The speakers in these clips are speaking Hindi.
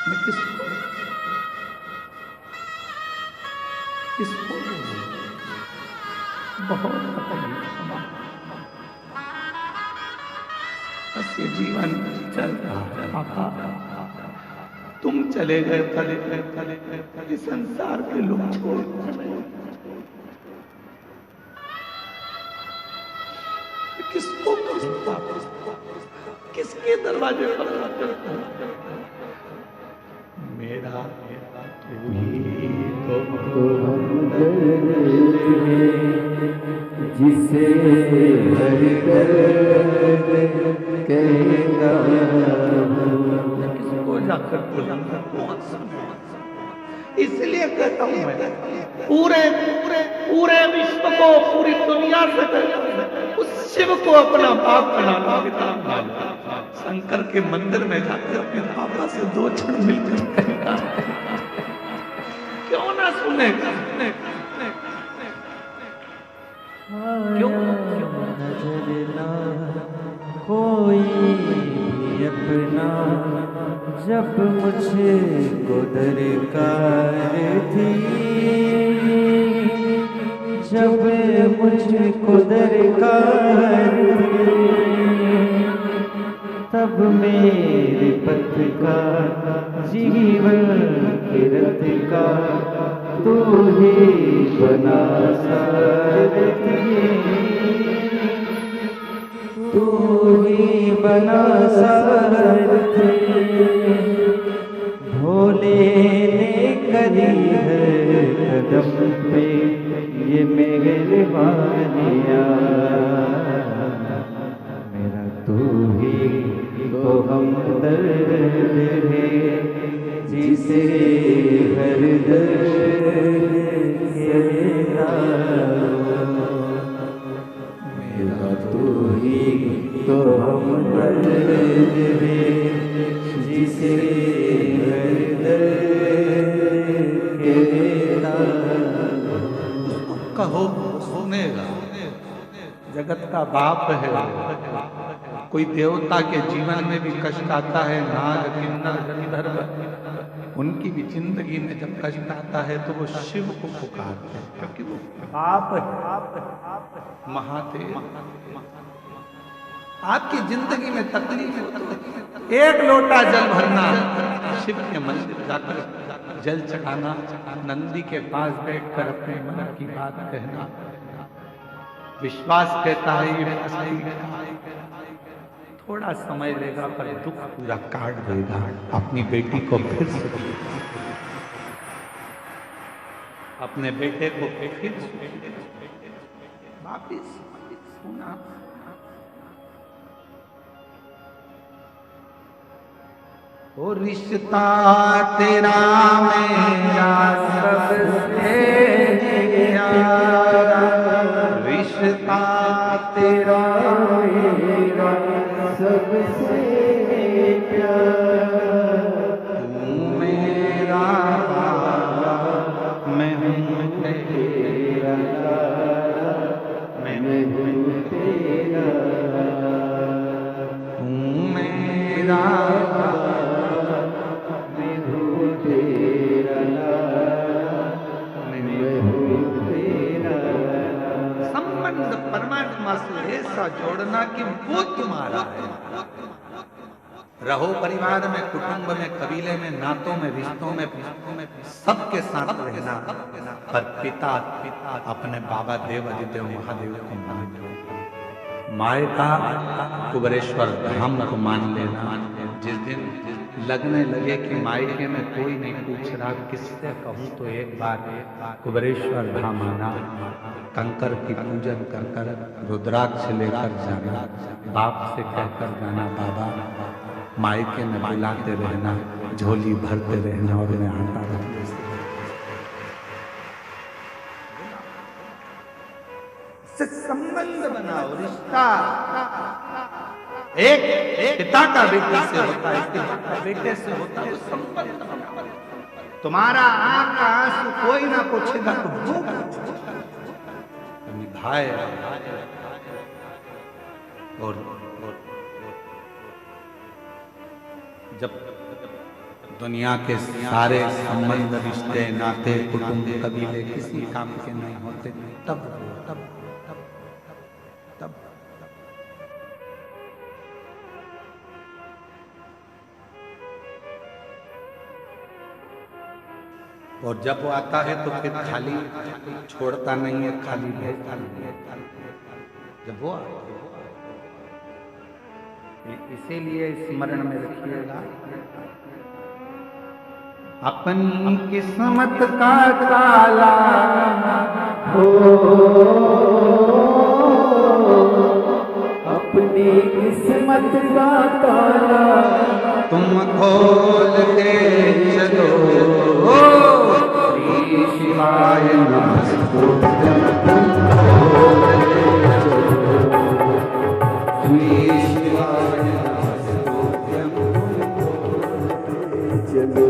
मैं किसको किसको बहुत तकलीफ, बस ये जीवन चल रहा है पापा। तुम चले गए इस संसार के लोग छोड़ किसको किसके दरवाजे पर मेरा तू ही तो जिसे हर दर्द कहता किसको जाकर बुलाऊंगा, कौन सा? इसलिए कहता हूं मैं पूरे पूरे पूरे विश्व को, पूरी दुनिया से कहता हूं, उस शिव को अपना बाप बनाना, पिता बनाना। शंकर के मंदिर में जाकर अपने पापा से दो क्षण मिलकर कहना, क्यों ना सुनेगा? क्यों नजर ना कोई अपना, जब मुझे को दरकार थी, जब मुझको दरकार थी, तब मेरे पथ का जीवन किरत का तू ही बना सारथी, तू ही बना सारथी। भोले ने करी है कदम पे ये मेहरबानियाँ, मेरा तू ही तो हमदर्द है, जिसे हर दर्द कहता, मेरा तू ही तो हमदर्द है, जिसे हर दर्द कहता। कहो सुनेगा, जगत का बाप है। कोई देवता के जीवन में भी कष्ट आता है, नाग किन्नर गंधर्व, उनकी भी जिंदगी में जब कष्ट आता है तो वो शिव को पुकारते हैं, क्योंकि वो बाप है, महादेव। आपकी जिंदगी में तकलीफ हो तो एक लोटा जल भरना, शिव के मंदिर जाकर जल चढ़ाना, नंदी के पास बैठकर अपने मन की बात कहना। विश्वास कहता है ये थोड़ा समय लेगा पर दुख पूरा काट देगा, अपनी बेटी को फिर से, अपने बेटे को फिर से वापिस सुना। ओ रिश्ता तेरा मेरा सबसे प्यारा, रिश्ता तेरा मेरा सबसे प्यारा, तू मेरा मैं हूँ तेरा, मैं हूँ तेरा, तू मेरा मैं हूँ तेरा, मैं हूँ तेरा। संबंध परमात्मा से ऐसा जोड़ना कि वो तुम्हारा है। रहो परिवार में, कुटुंब में, कबीले में, नातों में, रिश्तों में, सबके साथ रहना, पर पिता अपने बाबा देव अधिदेव महादेव को मान लो। माए का कुबरेश्वर धाम को मान लेना। जिस दिन लगने लगे कि मायके में कोई नहीं पूछ रहा, किससे कहूँ, तो एक बार कुबरेश्वर धाम आना, कंकर की पूजन कर कर रुद्राक्ष लेकर जाना, बाप से कहकर जाना, बाबा मायके में बुलाते रहना, झोली भरते रहना और मैं आता रहता। संबंध बनाओ, रिश्ता एक पिता का बेटे से होता है, पिता बेटे से होता है, संबंध बनाओ। तुम्हारा आंख का आंसू कोई ना पूछेगा तो वो निभाए। और जब दुनिया के सारे संबंध, रिश्ते, नाते, कुटुंब, कबीले किसी काम के नहीं होते। तब तब तब तब और जब वो आता है तो फिर खाली छोड़ता नहीं है, खाली भेजता नहीं है। जब वो आता है, इसीलिए स्मरण में रखिएगा, अपनी किस्मत का ताला हो, अपनी किस्मत का ताला तुम खोल के चलो। श्री शिवाय नमस्तुभ्यं, तुम खोल के चलो। श्री शिवाय नमस्तुभ्यं, तुम खोल के चलो।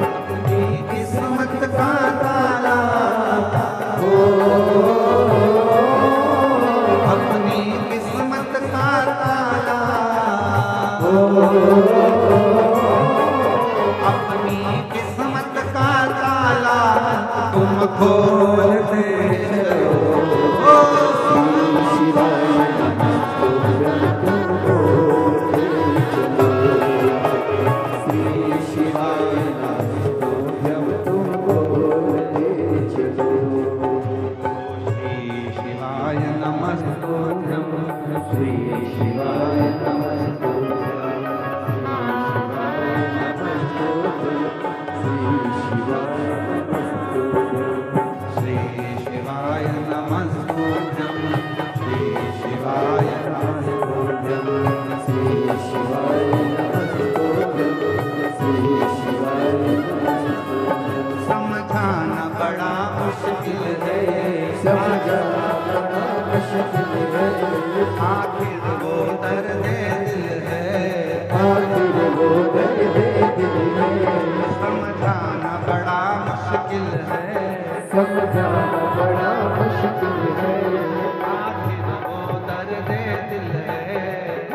अपनी किस्मत का ताला हो, अपनी किस्मत का ताला हो, अपनी किस्मत का ताला तुम खोल दे चलो। श्री शिवाय नमस्तुभ्यं, तुम खोल दे चलो। श्री शिवाय नमस्तुभ्यं, श्री शिवाय नमस्तुभ्यं, श्री शिवाय नमस्तुभ्यं, श्री शिवाय नमस्तुभ्यं, श्री शिवाय नमस्तुभ्यं, श्री शिवाय नमस्तुभ्यं। समझाना बड़ा मुश्किल है, समझाना बड़ा मुश्किल है, आखिर वो दर्द दिल है, आखिर वो दर्द दिल है। समझाना बड़ा मुश्किल है, समझाना बड़ा मुश्किल है, आखिर वो दर्द दिल है,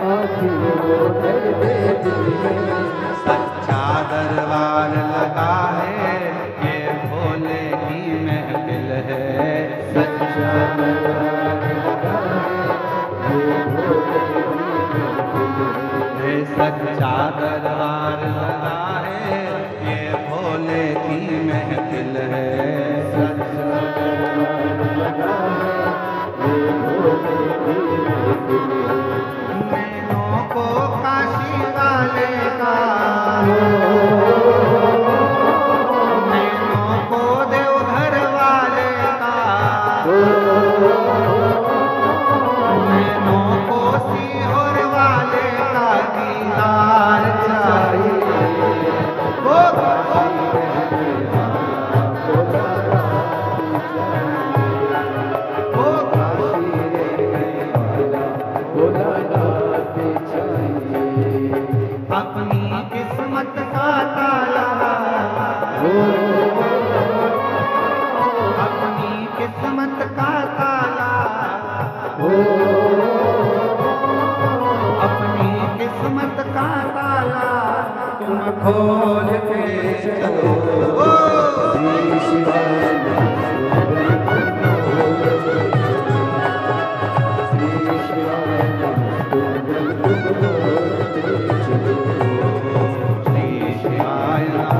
आखिर वो दर्द दिल है। सच्चा दरबार लगा है, ये भोले की महफिल है। सच्चा दरबार लगा है, ये भोले की महफिल है। सच्चा दरबार लगा है, ये भोले की महफिल है। सच्चा दरबार लगा है, ये भोले की महफिल है। नैनों को काशी वाले का, नैनों को देवघर वाले का, नैनों को सीहोर वाले का दीदार चाहिए। वो काशी रहने वाला भोला चाहिए, वो काशी रहने वाला भोलानाथ चाहिए। अपनी किस्मत का ताला हो, अपनी किस्मत का ताला हो, अपनी किस्मत का ताला तुम खोल के चलो। श्री शिवाय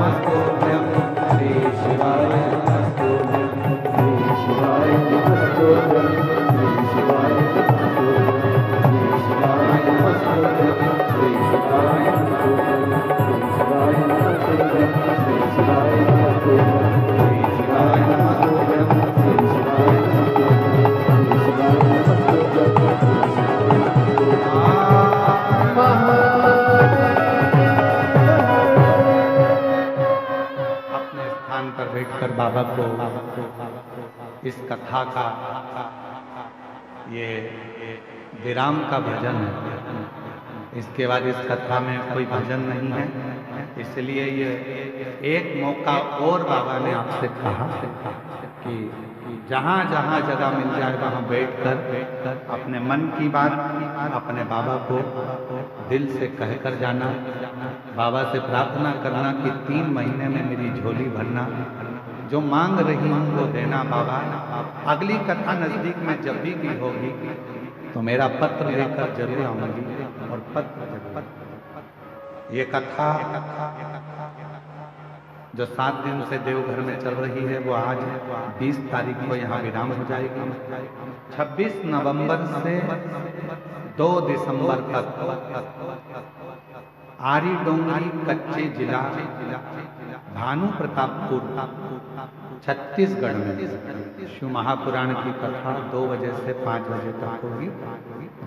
नमस्तुभ्यं, श्री शिवाय नमस्तुभ्यं, श्री शिवाय नमस्तुभ्यं, श्री शिवाय नमस्तुभ्यं, श्री शिवाय नमस्तुभ्यं, श्री शिवाय नमस्तुभ्यं, श्री शिवाय नमस्तुभ्यं, श्री शिवाय नमस्तुभ्यं, श्री शिवाय नमस्तुभ्यं, श्री शिवाय नमस्तुभ्यं, श्री शिवाय नमस्तुभ्यं, श्री शिवाय नमस्तुभ्यं, श्री शिवाय अपने स्थान पर बैठकर बाबा को इस कथा का, ये विराम का भजन है, इसके बाद इस कथा में कोई भजन नहीं है, इसलिए ये एक मौका और बाबा ने आपसे कहा कि जहाँ जहाँ जगह मिल जाए वहाँ बैठकर अपने मन की बात अपने बाबा को दिल से कहकर जाना, बाबा से प्रार्थना करना कि 3 महीने में मेरी झोली भरना, जो मांग रही हूँ वो देना बाबा। अगली कथा नजदीक में जब भी होगी तो मेरा पत्र लेकर जरूर आऊंगी। और पत्र ये कथा जो 7 दिन से देवघर में चल रही है वो आज 20 तारीख को यहाँ विराम हो जाएगी। 26 नवंबर से 2 दिसंबर तक आरी डोंगरी कच्चे जिला भानु प्रतापपुर छत्तीसगढ़ में शिव महापुराण की कथा 2 बजे से 5 बजे तक होगी,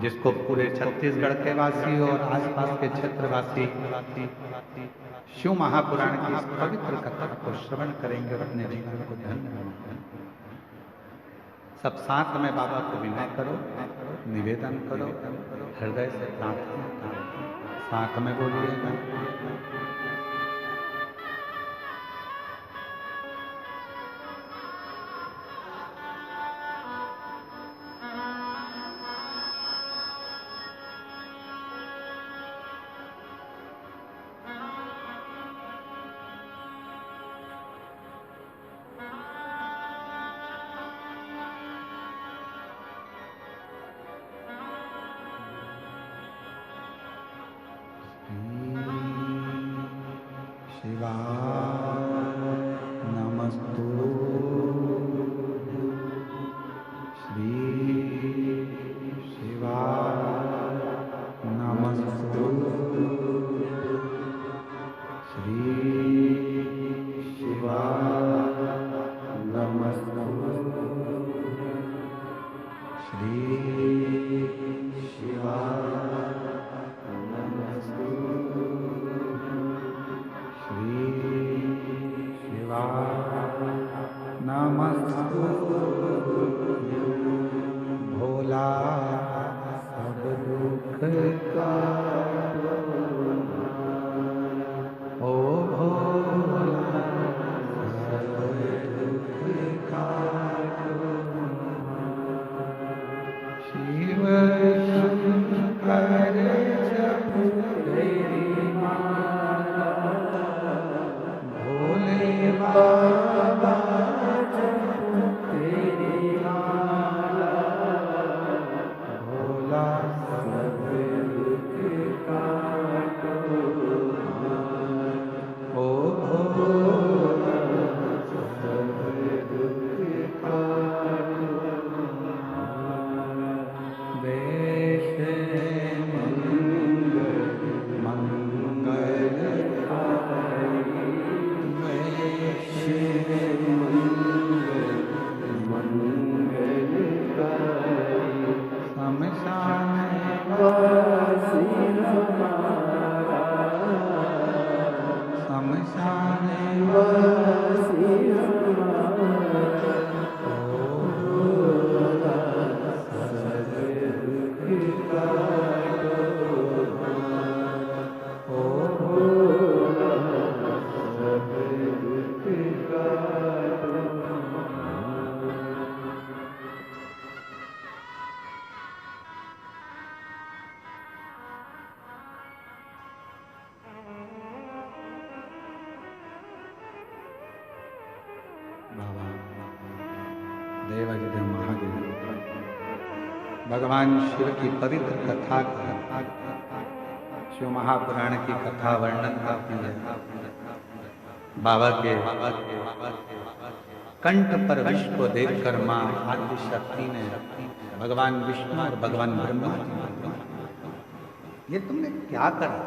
जिसको पूरे छत्तीसगढ़ के वासी और आसपास के क्षेत्रवासी शिव महापुराण की इस पवित्र कथा को श्रवण करेंगे और अपने जीवन को धन्य बनाएंगे। सब साथ में बाबा को विनय करो, निवेदन करो, हृदय से प्रार्थना करो, साथ में बोलिएगा। देवाधिदेव महादेव भगवान शिव की पवित्र कथा का शिव महापुराण की कथा वर्णन करती है। बाबा के कंठ पर विष को देखकर मां आदि शक्ति ने भगवान विष्णु और भगवान ब्रह्मा ये तुमने क्या करा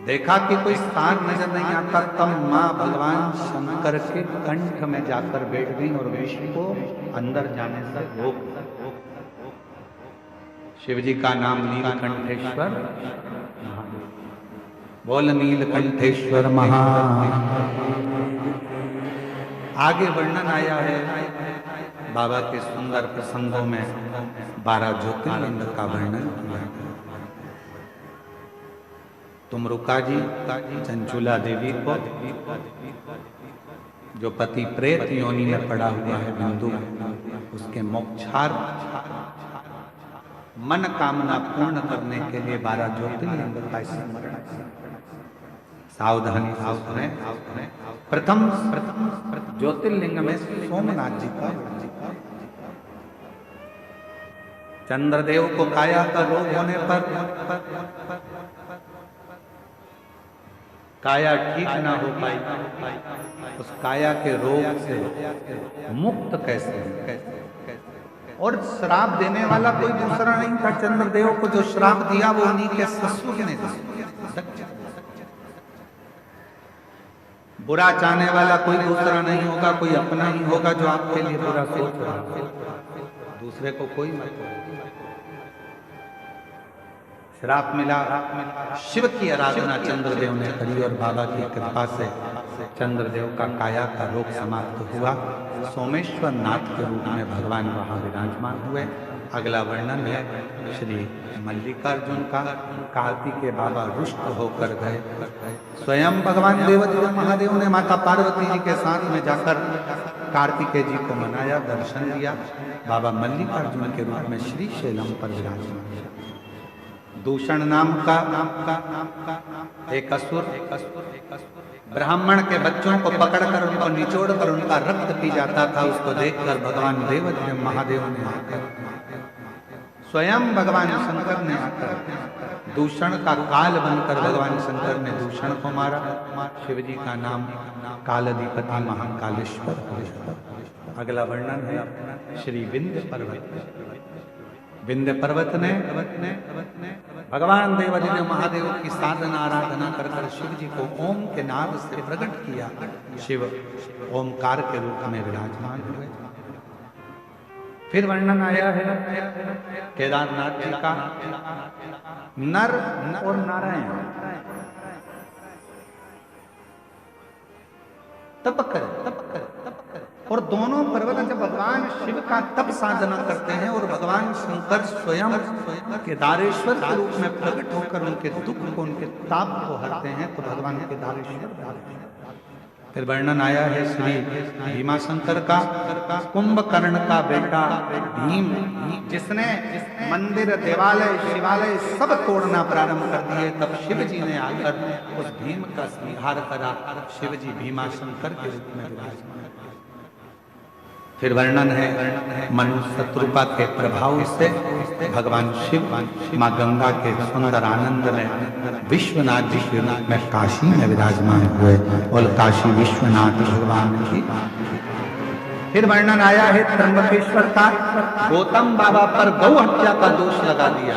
देखा कि कोई स्थान नजर नहीं आता, तब मां भगवान शंकर के कंठ में जाकर बैठ गई और विष्णु को अंदर जाने से रोक। शिव जी का नाम नीलकंठेश्वर, बोल नीलकंठेश्वर महा। आगे वर्णन आया है बाबा के सुंदर प्रसंगों में 12 ज्योतिर्लिंग का वर्णन किया। तुमरुका जी चंचुला देवी को जो पति प्रेत योनि में पड़ा हुआ है बिंदु, उसके मोक्षार्थ मन कामना पूर्ण करने के लिए 12 ज्योतिर्लिंग का स्मरण। सावधानी से सुने। प्रथम ज्योतिर्लिंग में सोमनाथ जी का, चंद्रदेव को काया का रोग होने पर काया ठीक ना हो पाई, उस काया के रोग से मुक्त कैसे? और श्राप देने वाला कोई दूसरा नहीं था। चंद्रदेव को जो श्राप दिया वो उन्हीं के ससुर ने दिया। बुरा चाहने वाला कोई दूसरा नहीं होगा, कोई अपना ही होगा जो आपके लिए बुरा सोच रहा है, दूसरे को कोई मत। श्राप मिला, शिव की आराधना चंद्रदेव ने करी और बाबा की कृपा से चंद्रदेव का काया का रोग समाप्त हुआ। सोमेश्वर नाथ के रूप में भगवान वहां विराजमान हुए। अगला वर्णन है श्री मल्लिकार्जुन का। कार्तिकेय बाबा रुष्ट होकर गए। स्वयं भगवान देवदेव महादेव ने माता पार्वती जी के साथ में जाकर कार्तिकेय जी को मनाया, दर्शन दिया। बाबा मल्लिकार्जुन के रूप में श्री शैलम पर विराजमान। दूषण नाम का एक असुर ब्राह्मण के बच्चों को पकड़कर उनको निचोड़कर उनका रक्त पी जाता था। उसको देखकर भगवान देवदेव महादेव ने आकर, स्वयं भगवान शंकर ने आकर दूषण का काल बनकर भगवान शंकर ने दूषण को मारा। शिव जी का नाम कालाधिपति महाकालेश्वर। अगला वर्णन है श्री विंध्य पर्वत। विंध्य पर्वत ने भगवान देवदेव महादेव की साधना आराधना कर कर शिव जी को ओम के नाद से प्रकट किया। शिव ओमकार के रूप में विराजमान हुए। फिर वर्णन आया है केदारनाथ जी का। नर और नारायण तप करे और दोनों पर्वत जब भगवान शिव का तप साधना करते हैं और भगवान शंकर स्वयं केदारेश्वर के रूप में प्रकट होकर उनके दुख को, उनके ताप को हरते हैं, तो भगवान केदारेश्वर। फिर वर्णन आया है श्री भीमा शंकर का। कुंभकर्ण का बेटा भीम, जिसने मंदिर, देवालय, शिवालय सब तोड़ना प्रारंभ कर दिए, तब शिव जी ने आकर उस भीम का संहार करा। शिव जी भीमा शंकर के रूप में विराजमान। फिर वर्णन है मनु शत्रुपा के प्रभाव से भगवान शिव माँ गंगा के सुंदर आनंद में विश्वनाथ जी के रूप में काशी में विराजमान हुए और काशी विश्वनाथ भगवान की। फिर वर्णन आया है त्र्यंबकेश्वर का। गौतम बाबा पर गौ हत्या का दोष लगा दिया।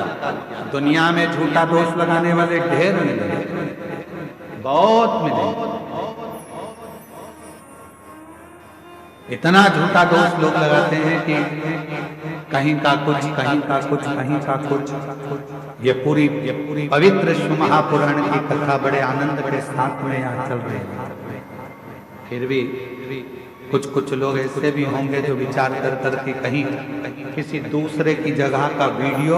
दुनिया में झूठा दोष लगाने वाले ढेर मिले, बहुत मिले। इतना झूठा दोष लोग लगाते हैं कि कहीं का कुछ, कहीं का कुछ, कहीं का कुछ। ये पूरी पवित्र शिव महापुराण की कथा बड़े आनंद के साथ में यहाँ चल रही है। फिर भी कुछ लोग ऐसे भी होंगे जो विचार कर कर के कहीं किसी दूसरे की जगह का वीडियो,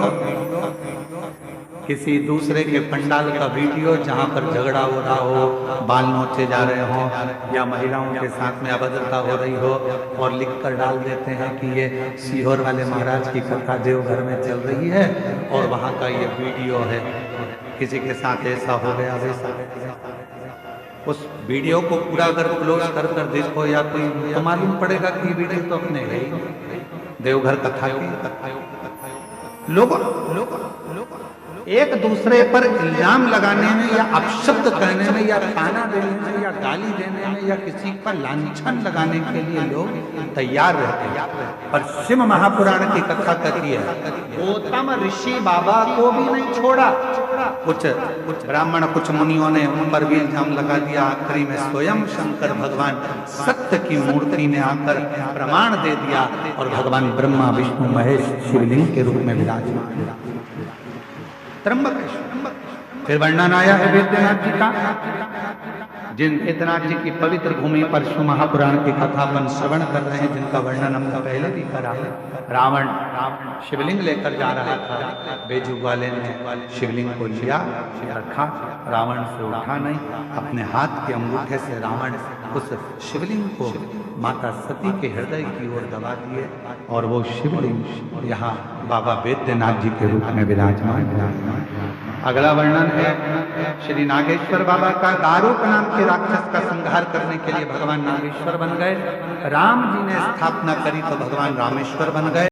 किसी दूसरे के पंडाल का वीडियो जहाँ पर झगड़ा हो रहा हो, बाल नोचे जा रहे हो या महिलाओं के साथ में अभद्रता हो रही हो, और लिख कर डाल देते हैं कि ये सीहोर वाले महाराज की कथा देवघर में चल रही है और वहाँ का ये वीडियो है, किसी के साथ ऐसा हो गया वैसा। उस वीडियो को पूरा अगर क्लोज कर कर देखो या कोई, तो मालूम पड़ेगा कि वीडियो तो अपने है देवघर कथा की। लोग एक दूसरे पर इल्जाम लगाने में या अपशब्द कहने में या ताना देने में या गाली देने में या किसी पर लांछन लगाने के लिए लोग तैयार रहते हैं। पर शिव महापुराण की कथा कहती है गौतम ऋषि बाबा को भी नहीं छोड़ा। कुछ ब्राह्मण, कुछ मुनियों ने उन पर भी इल्जाम लगा दिया। आखिरी में स्वयं शंकर भगवान सत्य की मूर्ति ने आकर प्रमाण दे दिया और भगवान ब्रह्मा विष्णु महेश शिवलिंग के रूप में विराजमान। त्र्यंबकेश्वर फिर वर्णन आया है वेद्यनाथ जी का। जिन वेद्यनाथ जी की पवित्र भूमि पर शिव महापुराण की कथा अपन श्रवण कर रहे हैं, जिनका वर्णन हमने पहले भी करा है। रावण शिवलिंग लेकर जा रहा था, बेजू वाले ने शिवलिंग को लिया, रखा, रावण से उठा नहीं, अपने हाथ के अंगूठे से रावण उस शिवलिंग को माता सती के हृदय की ओर दबा दिए और वो शिवलिंग यहाँ बाबा वेद्यनाथ जी के रूप में विराजमान। अगला वर्णन है श्री नागेश्वर बाबा का। दारुक नाम के राक्षस का संहार करने के लिए भगवान नागेश्वर बन गए। राम जी ने स्थापना करी तो भगवान रामेश्वर बन गए।